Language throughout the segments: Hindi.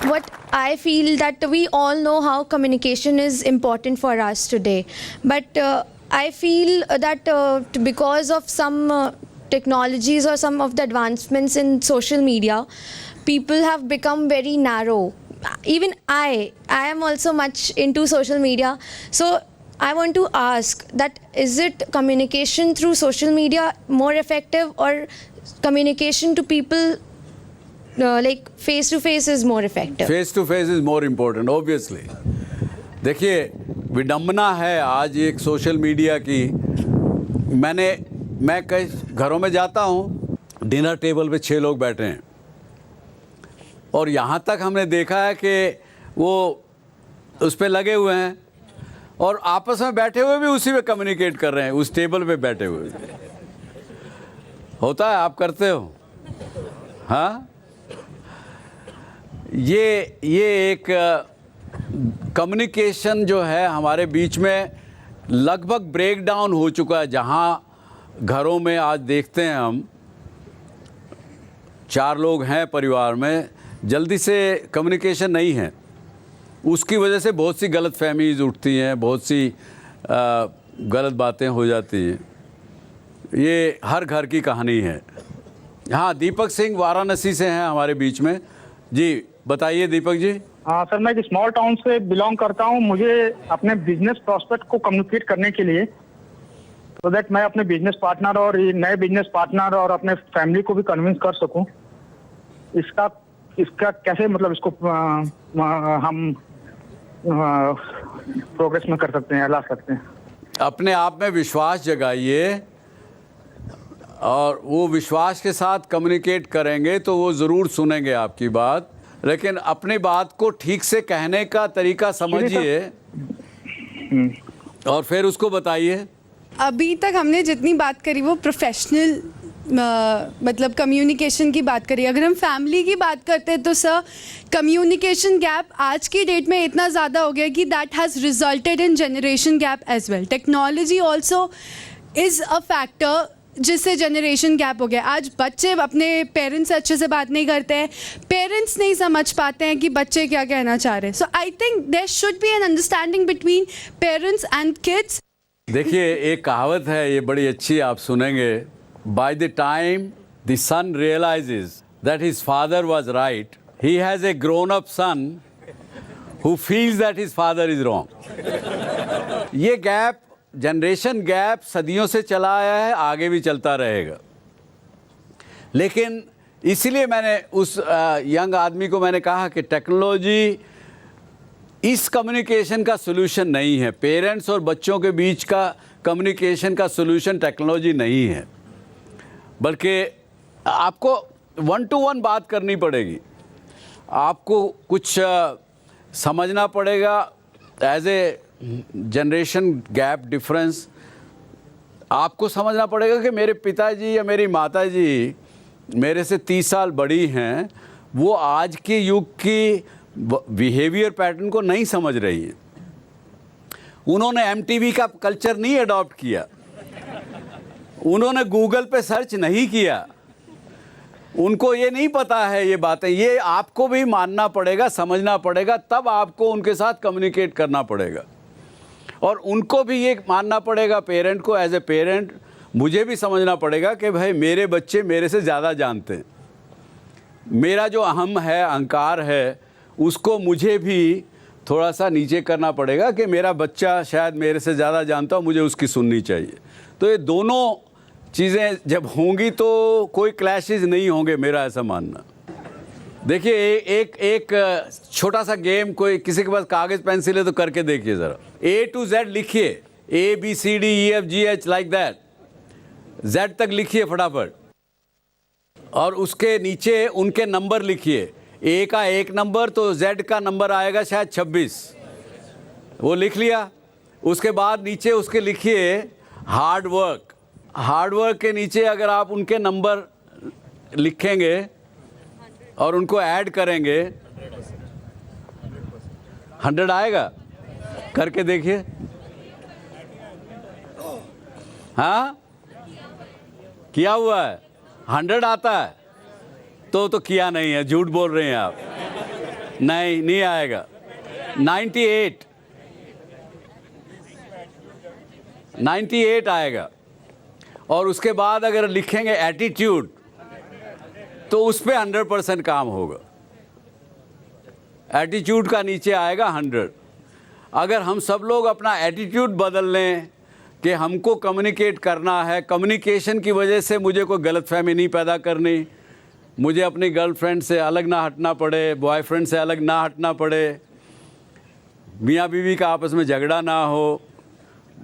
what I feel that we all know how communication is important for us today, but I feel that because of some technologies or some of the advancements in social media, people have become very narrow. Even I am also much into social media, so I want to ask that is it communication through social media more effective or communication to people like face to face is more effective? Face to face is more important obviously. देखिए, विडम्बना है आज एक सोशल मीडिया की। मैं कई घरों में जाता हूँ, डिनर टेबल पे 6 लोग बैठे हैं और यहाँ तक हमने देखा है कि वो उस पे लगे हुए हैं और आपस में बैठे हुए भी उसी पे कम्युनिकेट कर रहे हैं, उस टेबल पे बैठे हुए। होता है, आप करते हो? हाँ, ये एक कम्युनिकेशन जो है हमारे बीच में लगभग ब्रेक डाउन हो चुका है। जहाँ घरों में आज देखते हैं हम 4 लोग हैं परिवार में, जल्दी से कम्युनिकेशन नहीं है। उसकी वजह से बहुत सी गलत फहमीज़ उठती हैं, बहुत सी गलत बातें हो जाती हैं। ये हर घर की कहानी है। हाँ, दीपक सिंह वाराणसी से हैं हमारे बीच में। जी बताइए दीपक जी। हाँ सर, मैं एक स्मॉल टाउन से बिलोंग करता हूँ। मुझे अपने बिजनेस प्रॉस्पेक्ट को कम्युनिकेट करने के लिए तो दैट मैं अपने बिजनेस पार्टनर और नए बिजनेस पार्टनर और अपने फैमिली को भी कन्विंस कर सकूँ, इसका कैसे मतलब इसको हम प्रोग्रेस में कर सकते हैं, ला सकते हैं। अपने आप में विश्वास जगाइए और वो विश्वास के साथ कम्युनिकेट करेंगे तो वो ज़रूर सुनेंगे आपकी बात, लेकिन अपनी बात को ठीक से कहने का तरीका समझिए और फिर उसको बताइए। अभी तक हमने जितनी बात करी वो प्रोफेशनल मतलब कम्युनिकेशन की बात करी। अगर हम फैमिली की बात करते हैं तो सर, कम्युनिकेशन गैप आज की डेट में इतना ज़्यादा हो गया कि that has resulted in generation gap as well. Technology also is a factor जिससे जनरेशन गैप हो गया। आज बच्चे अपने पेरेंट्स से अच्छे से बात नहीं करते हैं, पेरेंट्स नहीं समझ पाते हैं कि बच्चे क्या कहना चाह रहे हैं। So I think there should be an understanding between parents and kids. देखिए, एक कहावत है, ये बड़ी अच्छी, आप सुनेंगे। By the time the son realises that his father was right, he has a grown up son who feels that his father is wrong. ये गैप, जनरेशन गैप सदियों से चला आया है, आगे भी चलता रहेगा। लेकिन इसीलिए मैंने उस यंग आदमी को मैंने कहा कि टेक्नोलॉजी इस कम्युनिकेशन का सॉल्यूशन नहीं है। पेरेंट्स और बच्चों के बीच का कम्युनिकेशन का सॉल्यूशन टेक्नोलॉजी नहीं है, बल्कि आपको 1-to-1 बात करनी पड़ेगी। आपको कुछ समझना पड़ेगा as a generation gap difference. आपको समझना पड़ेगा कि मेरे पिताजी या मेरी माताजी मेरे से 30 साल बड़ी हैं, वो आज के युग की बिहेवियर पैटर्न को नहीं समझ रही है। उन्होंने MTV का कल्चर नहीं अडॉप्ट किया, उन्होंने गूगल पे सर्च नहीं किया, उनको ये नहीं पता है ये बातें। ये आपको भी मानना पड़ेगा, समझना पड़ेगा, तब आपको उनके साथ कम्युनिकेट करना पड़ेगा। और उनको भी ये मानना पड़ेगा, पेरेंट को एज ए पेरेंट मुझे भी समझना पड़ेगा कि भाई मेरे बच्चे मेरे से ज़्यादा जानते हैं। मेरा जो अहम है, अहंकार है, उसको मुझे भी थोड़ा सा नीचे करना पड़ेगा कि मेरा बच्चा शायद मेरे से ज़्यादा जानता हो, मुझे उसकी सुननी चाहिए। तो ये दोनों चीज़ें जब होंगी तो कोई क्लैशेस नहीं होंगे, मेरा ऐसा मानना। देखिए, एक छोटा सा गेम, कोई किसी के पास कागज़ पेंसिल है तो करके देखिए ज़रा। A to Z लिखिए, ABCDEFGH लाइक दैट, Z तक लिखिए फटाफट, और उसके नीचे उनके नंबर लिखिए। A का 1 नंबर तो Z का नंबर आएगा शायद 26, वो लिख लिया। उसके बाद नीचे उसके लिखिए हार्ड वर्क। हार्ड वर्क के नीचे अगर आप उनके नंबर लिखेंगे और उनको ऐड करेंगे, 100 आएगा। करके देखिए। हाँ, किया हुआ है, 100 आता है तो किया नहीं है, झूठ बोल रहे हैं आप। नहीं आएगा। 98 आएगा। और उसके बाद अगर लिखेंगे एटीट्यूड तो उस पर 100% काम होगा। एटीट्यूड का नीचे आएगा 100। अगर हम सब लोग अपना एटीट्यूड बदल लें कि हमको कम्युनिकेट करना है, कम्युनिकेशन की वजह से मुझे कोई गलतफहमी नहीं पैदा करनी, मुझे अपनी गर्लफ्रेंड से अलग ना हटना पड़े, बॉयफ्रेंड से अलग ना हटना पड़े, मियाँ बीवी का आपस में झगड़ा ना हो,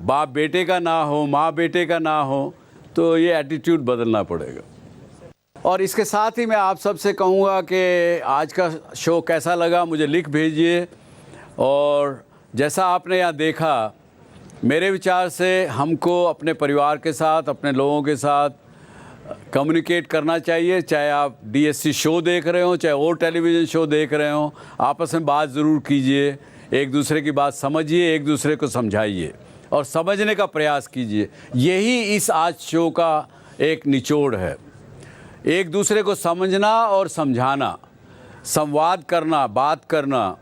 बाप बेटे का ना हो, माँ बेटे का ना हो, तो ये एटीट्यूड बदलना पड़ेगा। और इसके साथ ही मैं आप सबसे कहूँगा कि आज का शो कैसा लगा मुझे लिख भेजिए। और जैसा आपने यहाँ देखा, मेरे विचार से हमको अपने परिवार के साथ, अपने लोगों के साथ कम्युनिकेट करना चाहिए। चाहे आप DSC शो देख रहे हो, चाहे और टेलीविज़न शो देख रहे हो, आपस में बात ज़रूर कीजिए, एक दूसरे की बात समझिए, एक दूसरे को समझाइए और समझने का प्रयास कीजिए। यही इस आज शो का एक निचोड़ है। एक दूसरे को समझना और समझाना, संवाद करना, बात करना,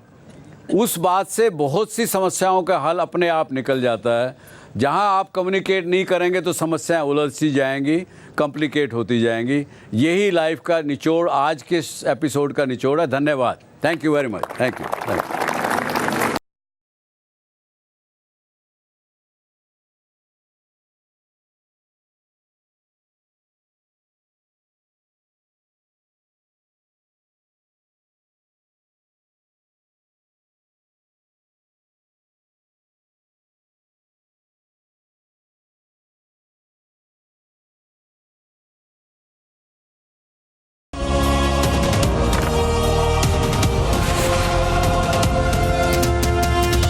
उस बात से बहुत सी समस्याओं का हल अपने आप निकल जाता है। जहां आप कम्युनिकेट नहीं करेंगे तो समस्याएं उलझती जाएंगी, कॉम्प्लिकेट होती जाएंगी। यही लाइफ का निचोड़, आज के एपिसोड का निचोड़ है। धन्यवाद। Thank you very much. Thank you.